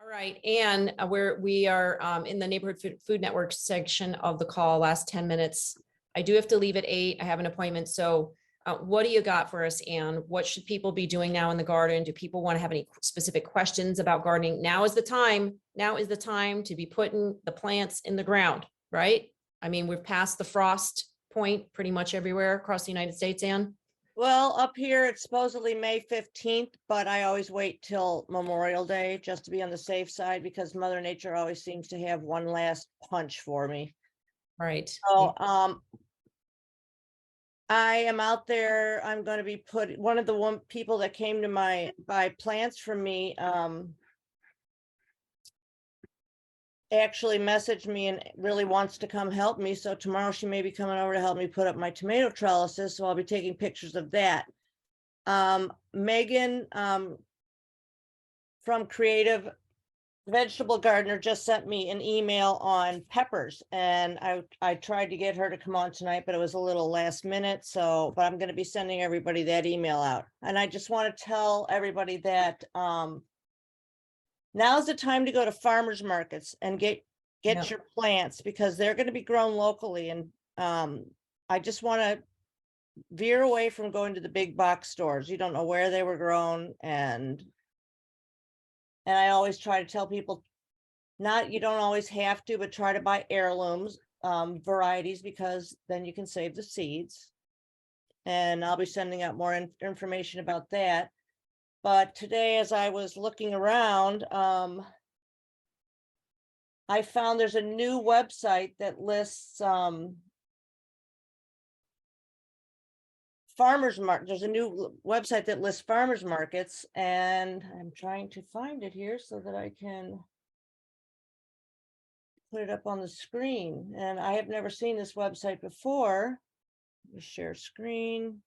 All right, and we are in the neighborhood food network section of the call, last 10 minutes. I do have to leave at 8. I have an appointment. So what do you got for us, Anne? What should people be doing now in the garden? Do people want to have any specific questions about gardening? Now is the time. Now is the time to be putting the plants in the ground, right? I mean, we've passed the frost point pretty much everywhere across the United States, Anne. Well, up here, it's supposedly May 15th, but I always wait till Memorial Day just to be on the safe side because Mother Nature always seems to have one last punch for me. Right. So, I am out there. I'm going to be one of the people that came to buy plants from me, actually messaged me and really wants to come help me. So tomorrow she may be coming over to help me put up my tomato trellises. So I'll be taking pictures of that. Megan from Creative Vegetable Gardener just sent me an email on peppers, and I tried to get her to come on tonight, but it was a little last minute. So, but I'm going to be sending everybody that email out. And I just want to tell everybody that now's the time to go to farmers markets and get Yep. your plants because they're going to be grown locally. And I just want to veer away from going to the big box stores. You don't know where they were grown. And I always try to tell people, you don't always have to, but try to buy heirlooms, varieties, because then you can save the seeds. And I'll be sending out more information about that. But today, as I was looking around, I found there's a new website that lists farmers market. There's a new website that lists farmers markets, and I'm trying to find it here so that I can put it up on the screen. And I have never seen this website before. Let me share screen.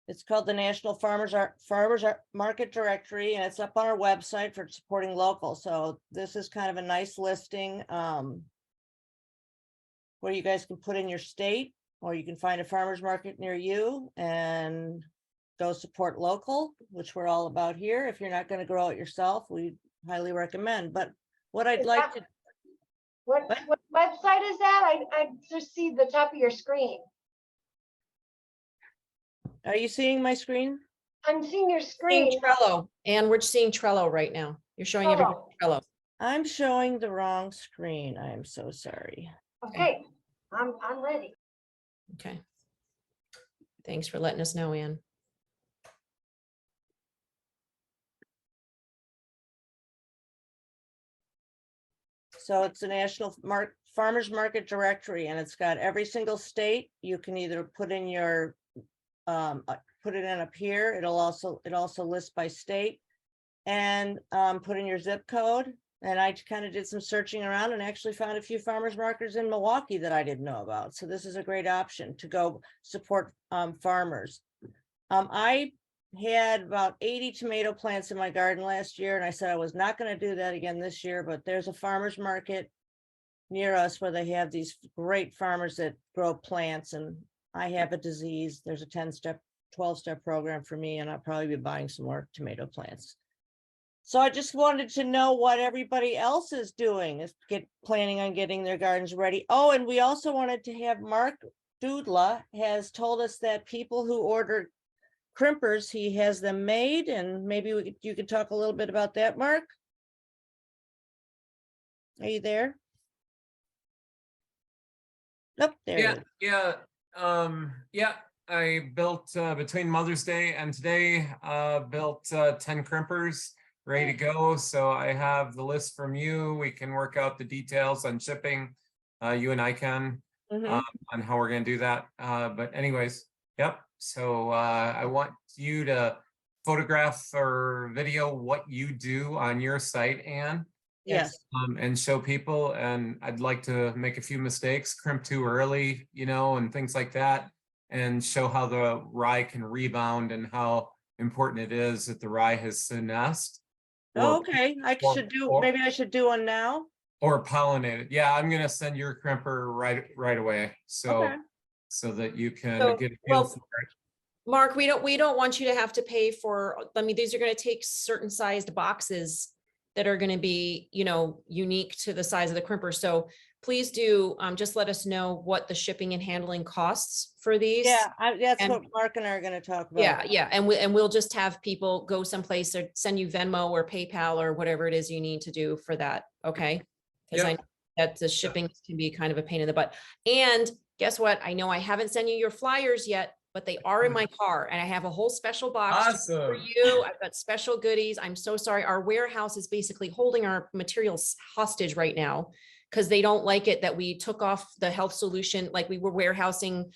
It's called the National Farmers Market Directory, and it's up on our website for supporting local. So this is kind of a nice listing where you guys can put in your state, or you can find a farmers market near you and go support local, which we're all about here. If you're not going to grow it yourself, we highly recommend. But what I'd like to... What website is that? I just see the top of your screen. Are you seeing my screen? I'm seeing your Seeing screen. Trello, and we're seeing Trello right now. You're showing everybody Trello. I'm showing the wrong screen. I am so sorry. Okay, I'm ready. Okay. Thanks for letting us know, Ann. So it's a National Farmers Market Directory, and it's got every single state. You can either put in your put it in up here. It also lists by state, and put in your zip code. And I kind of did some searching around and actually found a few farmers markets in Milwaukee that I didn't know about. So this is a great option to go support farmers. I had about 80 tomato plants in my garden last year, and I said I was not going to do that again this year, but there's a farmers market near us where they have these great farmers that grow plants, and I have a disease. There's a 10-step, 12-step program for me, and I'll probably be buying some more tomato plants. So I just wanted to know what everybody else is doing, is planning on getting their gardens ready. Oh, and we also wanted to have Mark Dudla has told us that people who order crimpers, he has them made, and maybe you could talk a little bit about that, Mark. Are you there? Nope, there Yeah, it is. yeah. I built between Mother's Day and today, built 10 crimpers ready to go. So I have the list from you. We can work out the details on shipping. You and I can on how we're going to do that. But anyways, yep. So I want you to photograph or video what you do on your site, Anne. Yes. And show people. And I'd like to make a few mistakes, crimp too early, and things like that, and show how the rye can rebound and how important it is that the rye has to nest. Oh, okay. Maybe I should do one now. Or pollinated. Yeah, I'm gonna send your crimper right away. So, Okay. so that you can So, get a feel well, for it. Mark, we don't want you to have to pay for, I mean, these are gonna take certain sized boxes that are gonna be, unique to the size of the crimper. So please do, just let us know what the shipping and handling costs for these. Yeah, that's And- what Mark and I are gonna talk about. Yeah, and we'll just have people go someplace or send you Venmo or PayPal or whatever it is you need to do for that, okay? Because I Yep. know that the shipping can be kind of a pain in the butt. And guess what? I know I haven't sent you your flyers yet, but they are in my car and I have a whole special box for Awesome. you. I've got special goodies. I'm so sorry. Our warehouse is basically holding our materials hostage right now because they don't like it that we took off the health solution, like we were warehousing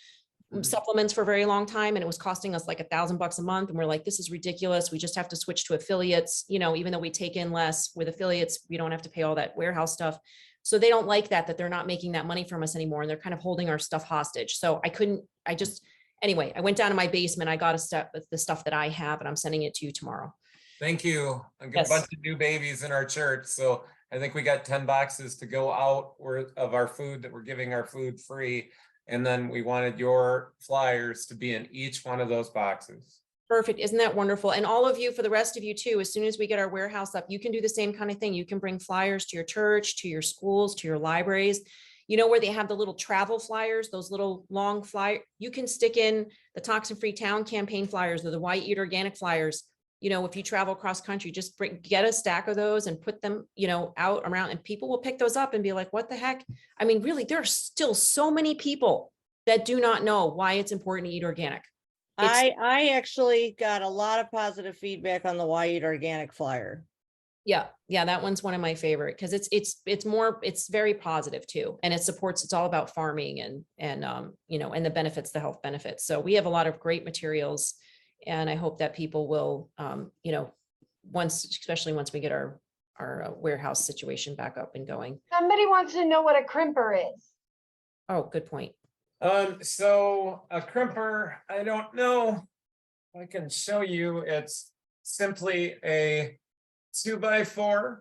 supplements for a very long time and it was costing us like $1,000 a month. And we're like, this is ridiculous. We just have to switch to affiliates, even though we take in less with affiliates, we don't have to pay all that warehouse stuff. So they don't like that they're not making that money from us anymore. And they're kind of holding our stuff hostage. So anyway, I went down to my basement. I got the stuff that I have and I'm sending it to you tomorrow. Thank you. A Yes. bunch of new babies in our church. So I think we got 10 boxes to go out of our food that we're giving our food free. And then we wanted your flyers to be in each one of those boxes. Perfect. Isn't that wonderful? And all of you, for the rest of you too, as soon as we get our warehouse up, you can do the same kind of thing. You can bring flyers to your church, to your schools, to your libraries. Where they have the little travel flyers, those little long you can stick in the Toxin Free Town campaign flyers or the Why Eat Organic flyers. If you travel cross country, just get a stack of those and put them, out around and people will pick those up and be like, what the heck? I mean, really, there are still so many people that do not know why it's important to eat organic. I actually got a lot of positive feedback on the Why Eat Organic flyer. Yeah, that one's one of my favorite because it's very positive too. And it's all about farming and and the benefits, the health benefits. So we have a lot of great materials and I hope that people will, especially once we get our warehouse situation back up and going. Somebody wants to know what a crimper is. Oh, good point. So a crimper, I don't know. I can show you. It's simply a 2x4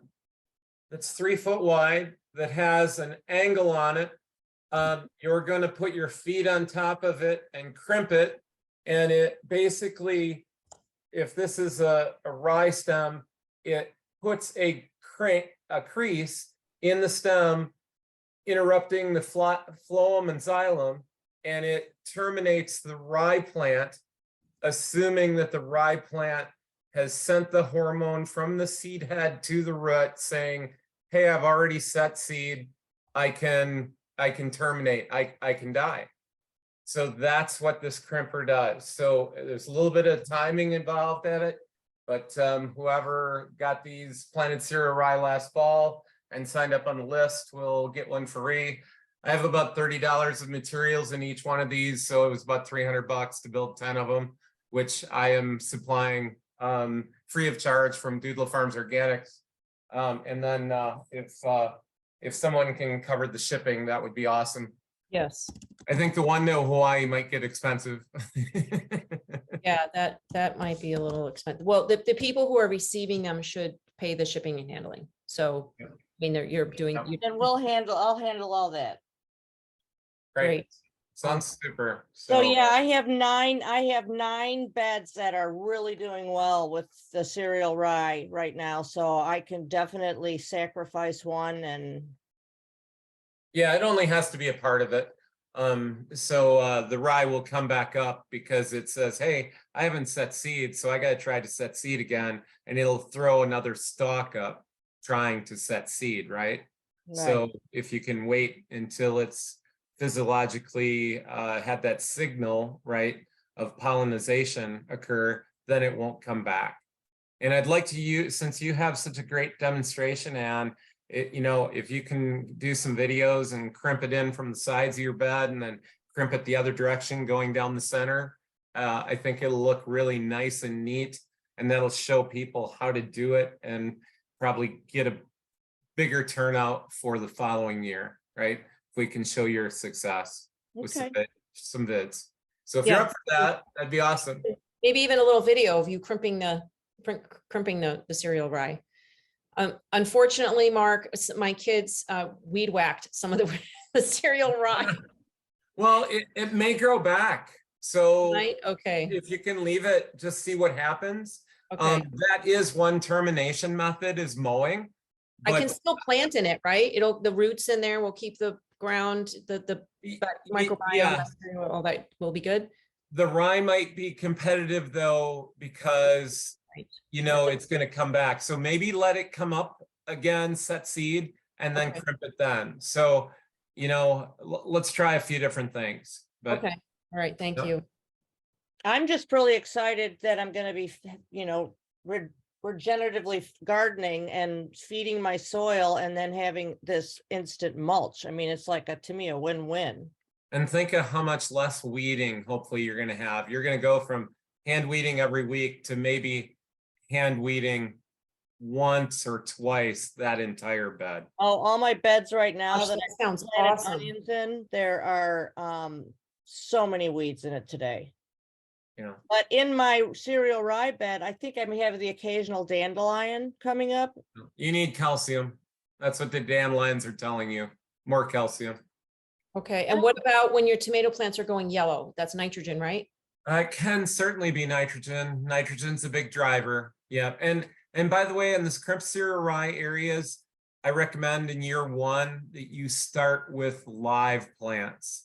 that's 3 foot wide that has an angle on it. You're going to put your feet on top of it and crimp it. And it basically, if this is a rye stem, it puts a crease in the stem, interrupting the phloem and xylem, and it terminates the rye plant, assuming that the rye plant has sent the hormone from the seed head to the root saying, hey, I've already set seed. I can terminate, I can die. So that's what this crimper does. So there's a little bit of timing involved in it, but whoever got these planted cereal rye last fall and signed up on the list will get one free. I have about $30 of materials in each one of these. So it was about $300 to build 10 of them, which I am supplying free of charge from Doodle Farms Organics. And then if someone can cover the shipping, that would be awesome. Yes. I think the one to Hawaii might get expensive. Yeah, that might be a little expensive. Well, the people who are receiving them should pay the shipping and handling. So, Yeah. I mean, you're doing, Yeah. you And I'll handle all that. Great. Sounds super. So yeah, I have 9 beds that are really doing well with the cereal rye right now. So I can definitely sacrifice one and Yeah, it only has to be a part of it. So the rye will come back up because it says, hey, I haven't set seed, so I got to try to set seed again. And it'll throw another stalk up trying to set seed, right? So if you can wait until it's physiologically had that signal, right, of pollination occur, then it won't come back. And I'd like to use, since you have such a great demonstration, and if you can do some videos and crimp it in from the sides of your bed and then crimp it the other direction going down the center, I think it'll look really nice and neat. And that'll show people how to do it and probably get a bigger turnout for the following year, right? If we can show your success with some vids. So if you're up for that, that'd be awesome. maybe even a little video of you crimping the cereal rye. Unfortunately, Mark, my kids weed whacked some of the the cereal rye, Well, it may grow back. So right? Okay, if you can leave it, just see what happens. okay. That is one termination method is mowing. I can But still plant in it, right? The roots in there will keep the ground, the microbiome, yeah, bacteria, all that will be good. the rye might be competitive though, because Right. it's going to come back. So maybe let it come up again, set seed, and then Okay. crimp it then. So, let's try a few different things. But Okay, all right, thank Yep. you. I'm just really excited that I'm gonna be, regeneratively gardening and feeding my soil and then having this instant mulch. I mean, it's like to me, a win-win. and think of how much less weeding hopefully you're going to have. You're going to go from hand weeding every week to maybe hand weeding once or twice that entire bed. Oh, all my beds right now Gosh, that that sounds I planted awesome. onions in, there are so many weeds in it today. But in my cereal rye bed, I think I may have the occasional dandelion coming up. You need calcium. That's what the dandelions are telling you. More calcium. Okay, and what about when your tomato plants are going yellow? That's nitrogen, right? It can certainly be nitrogen. Nitrogen's a big driver. Yeah. And by the way, in this crimp cereal rye areas, I recommend in year 1 that you start with live plants.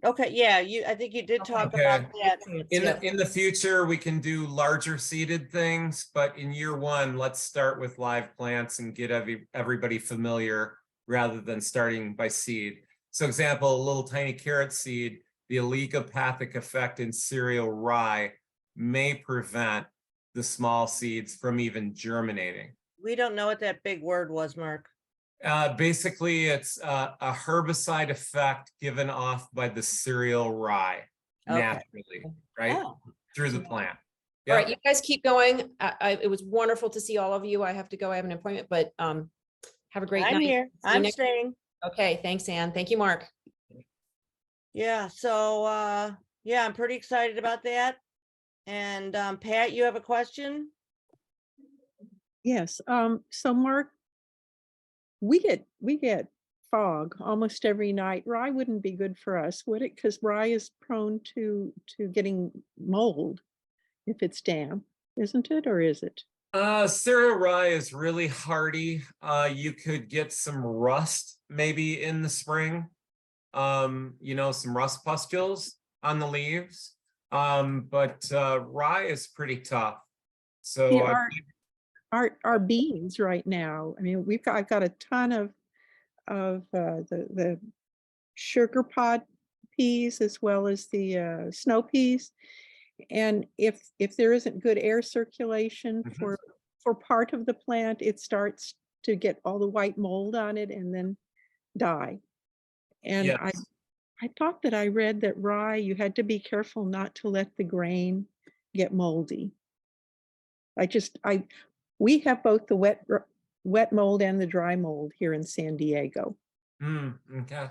Okay, yeah, I think you did talk about that. In the future, we can do larger seeded things, but in year 1, let's start with live plants and get everybody familiar rather than starting by seed. So example, a little tiny carrot seed, the oligopathic effect in cereal rye may prevent the small seeds from even germinating. We don't know what that big word was, Mark. Basically, it's a herbicide effect given off by the cereal rye Okay. naturally, right? Oh, Through the plant. All right, Yeah. you guys keep going. It was wonderful to see all of you. I have to go, I have an appointment, but have a great night. I'm here. See you I'm next- staying. Okay, thanks, Ann. Thank you, Mark. Yeah, so yeah, I'm pretty excited about that. And Pat, you have a question? Yes, so Mark, we get fog almost every night. Rye wouldn't be good for us, would it? Because rye is prone to getting mold if it's damp, isn't it, or is it? Cereal rye is really hardy. You could get some rust maybe in the spring. Some rust pustules on the leaves. But rye is pretty tough. So Yeah, our beans right now, I mean, I've got a ton of the sugar pod peas as well as the snow peas. And if there isn't good air circulation Mhm. for part of the plant, it starts to get all the white mold on it and then die. And Yes. I thought that I read that rye, you had to be careful not to let the grain get moldy. We have both the wet mold and the dry mold here in San Diego, Okay.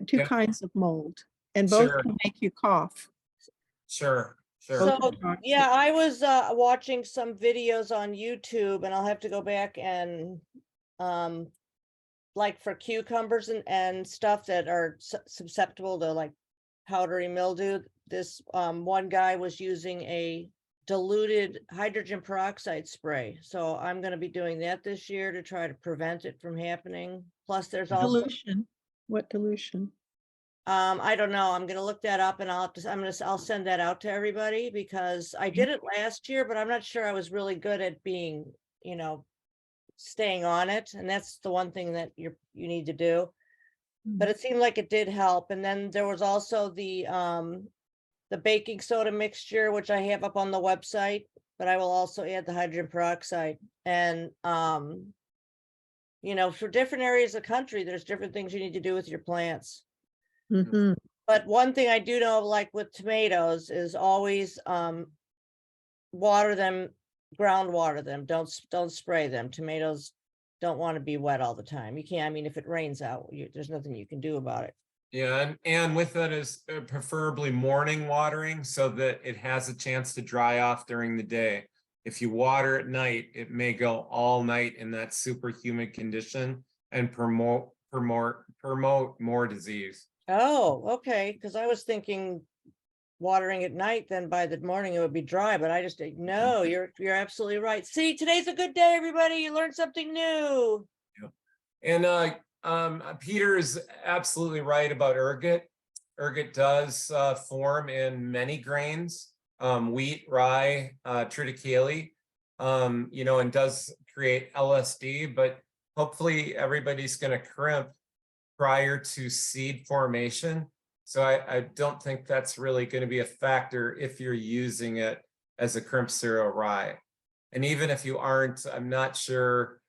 two Yeah. kinds of mold, and both Sure. can make you cough. Sure. So, Both are yeah, toxic. I was watching some videos on YouTube and I'll have to go back and like for cucumbers and stuff that are susceptible to like powdery mildew. This one guy was using a diluted hydrogen peroxide spray. So I'm going to be doing that this year to try to prevent it from happening. Plus there's also Dilution. What dilution? I don't know. I'm gonna look that up and I'll send that out to everybody because I did it last year, but I'm not sure I was really good at being, staying on it. And that's the one thing that you need to do. But it seemed like it did help. And then there was also the baking soda mixture, which I have up on the website, but I will also add the hydrogen peroxide. And for different areas of the country, there's different things you need to do with your plants. Mhm. But one thing I do know, like with tomatoes, is always water them, ground water them. Don't spray them. Tomatoes don't want to be wet all the time. You can't. I mean, if it rains out, there's nothing you can do about it. Yeah, and with that is preferably morning watering so that it has a chance to dry off during the day. If you water at night, it may go all night in that super humid condition and promote more disease. Oh, okay, because I was thinking watering at night, then by the morning it would be dry, but I just, no, you're absolutely right. See, today's a good day, everybody. You learned something new. And Peter is absolutely right about ergot. Ergot does form in many grains, wheat, rye, triticale, and does create LSD, but hopefully everybody's going to crimp prior to seed formation. So I don't think that's really going to be a factor if you're using it as a crimp cereal rye. And even if you aren't, I'm not sure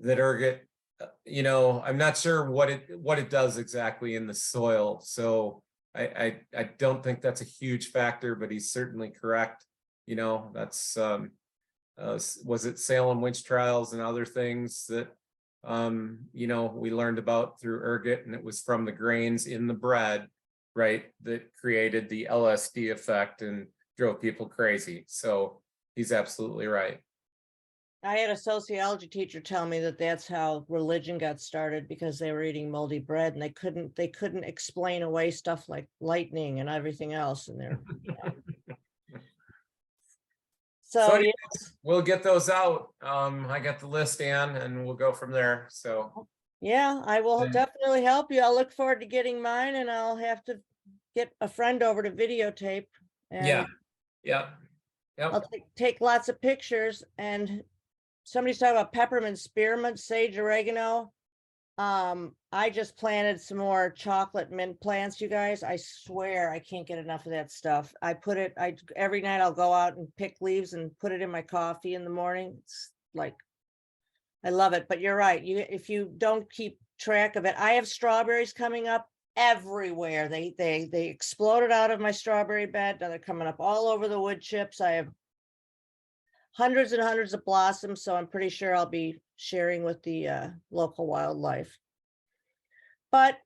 that ergot, I'm not sure what it does exactly in the soil. So I don't think that's a huge factor, but he's certainly correct. That's was it Salem witch trials and other things that we learned about through ergot, and it was from the grains in the bread, right, that created the LSD effect and drove people crazy. So he's absolutely right. I had a sociology teacher tell me that that's how religion got started, because they were eating moldy bread and they couldn't explain away stuff like lightning and everything else in there. So So, anyways, yeah, we'll get those out. I got the list, Ann, and we'll go from there. So yeah, I will Yeah. definitely help you. I'll look forward to getting mine, and I'll have to get a friend over to videotape. yeah, And yeah, I'll yep. take lots of pictures. And somebody's talking about peppermint, spearmint, sage, oregano. I just planted some more chocolate mint plants, you guys. I swear I can't get enough of that stuff. Every night I'll go out and pick leaves and put it in my coffee in the morning. It's like, I love it. But you're right. If you don't keep track of it, I have strawberries coming up everywhere. They exploded out of my strawberry bed. Now they're coming up all over the wood chips. I have hundreds and hundreds of blossoms, so I'm pretty sure I'll be sharing with the local wildlife. But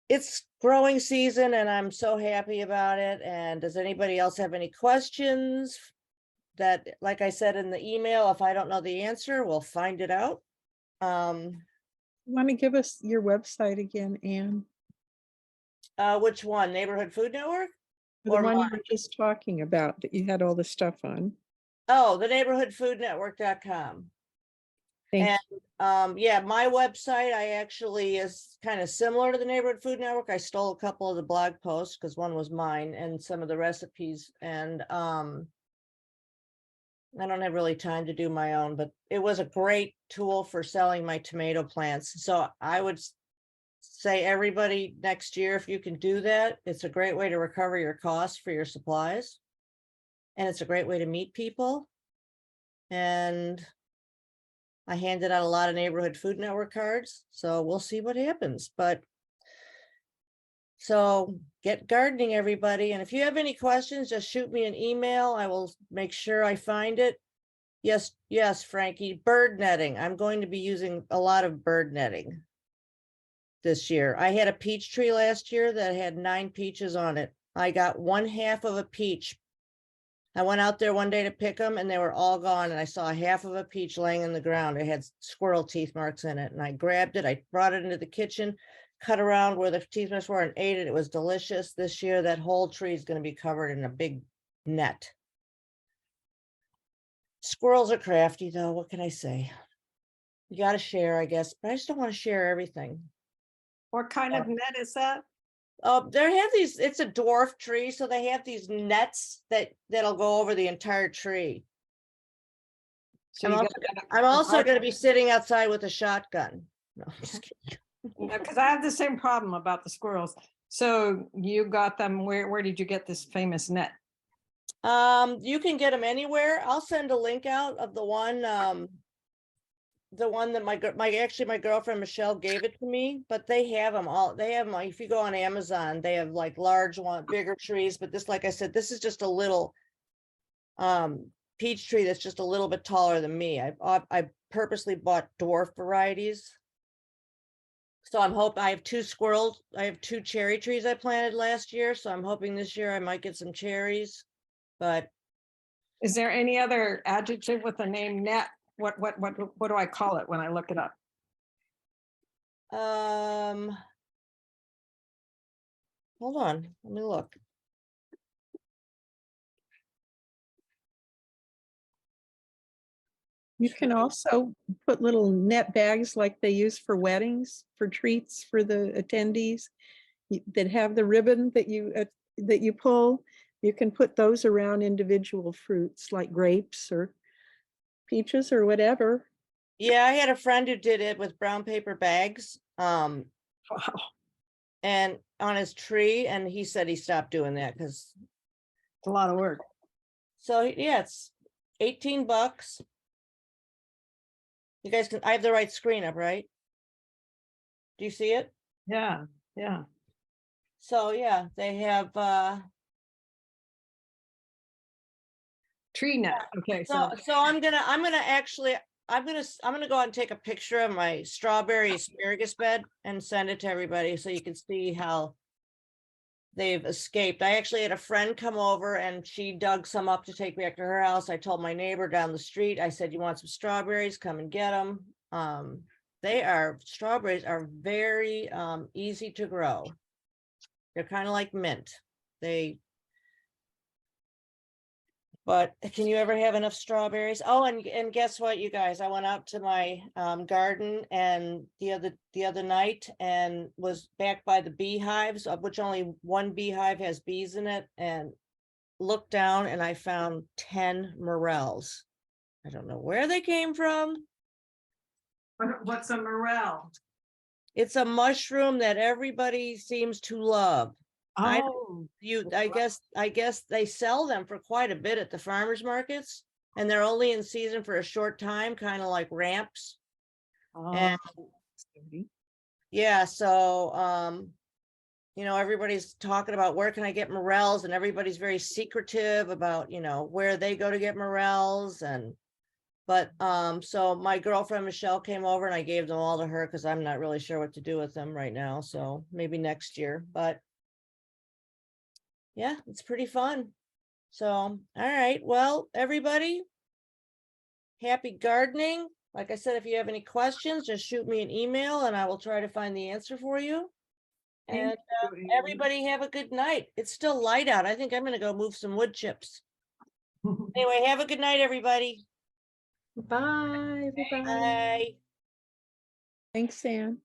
it's growing season and I'm so happy about it. And does anybody else have any questions? That, like I said in the email, if I don't know the answer, we'll find it out. Want to give us your website again, Anne? Which one? Neighborhood Food Network? The Or one you mine? were just talking about that you had all the stuff on. Oh, the neighborhoodfoodnetwork.com. Thank And you. yeah, my website, I actually is kind of similar to the Neighborhood Food Network. I stole a couple of the blog posts because one was mine and some of the recipes. And I don't have really time to do my own, but it was a great tool for selling my tomato plants. So I would say everybody next year, if you can do that, it's a great way to recover your costs for your supplies. And it's a great way to meet people. And I handed out a lot of Neighborhood Food Network cards, so we'll see what happens. But so get gardening, everybody. And if you have any questions, just shoot me an email. I will make sure I find it. Yes, Frankie, bird netting. I'm going to be using a lot of bird netting this year. I had a peach tree last year that had 9 peaches on it. I got 1/2 of a peach. I went out there one day to pick them and they were all gone. And I saw 1/2 of a peach laying in the ground. It had squirrel teeth marks in it. And I grabbed it. I brought it into the kitchen, cut around where the teeth marks were and ate it. It was delicious. This year, that whole tree is going to be covered in a big net. Squirrels are crafty though. What can I say? You got to share, I guess, but I just don't want to share everything. What kind of net is that? They have these, it's a dwarf tree, so they have these nets that'll go over the entire tree. So I'm you also, got- I'm also going to be sitting outside with a shotgun. No, I'm just kidding. Because I have the same problem about the squirrels. So you got them, where did you get this famous net? You can get them anywhere. I'll send a link out of the one that my girlfriend Michelle gave it to me, but they have them all. They have them, if you go on Amazon, they have like large one, bigger trees, but this, like I said, this is just a little peach tree that's just a little bit taller than me. I purposely bought dwarf varieties. So I have 2 cherry trees I planted last year, so I'm hoping this year I might get some cherries. But Is there any other adjective with the name net? What do I call it when I look it up? Hold on, let me look. You can also put little net bags like they use for weddings, for treats for the attendees that have the ribbon that you pull. You can put those around individual fruits like grapes or peaches or whatever. Yeah, I had a friend who did it with brown paper bags, Wow. and on his tree, and he said he stopped doing that because, It's a lot of work. so yeah, it's $18. You guys can, I have the right screen up, right? Do you see it? Yeah, yeah. So yeah, they have, Tree net. Okay, so, so so I'm gonna actually, I'm gonna go out and take a picture of my strawberry asparagus bed and send it to everybody so you can see how they've escaped. I actually had a friend come over and she dug some up to take back to her house. I told my neighbor down the street, I said, you want some strawberries? Come and get them. Strawberries are very easy to grow. They're kind of like mint. But can you ever have enough strawberries? Oh, and guess what, you guys? I went out to my garden and the other night and was back by the beehives, of which only one beehive has bees in it, and looked down and I found 10 morels. I don't know where they came from. what's a morel? It's a mushroom that everybody seems to love. I- Oh, I guess they sell them for quite a bit at the farmers markets, and they're only in season for a short time, kind of like ramps. And yeah, so everybody's talking about where can I get morels, and everybody's very secretive about, where they go to get morels. But so my girlfriend Michelle came over and I gave them all to her because I'm not really sure what to do with them right now, so maybe next year. But yeah, it's pretty fun. So, all right, well, everybody, happy gardening. Like I said, if you have any questions, just shoot me an email and I will try to find the answer for you. Thank And you, Amy. everybody have a good night. It's still light out. I think I'm gonna go move some wood chips. Anyway, have a good night, everybody. Bye, everybody. Bye. Thanks, Ann.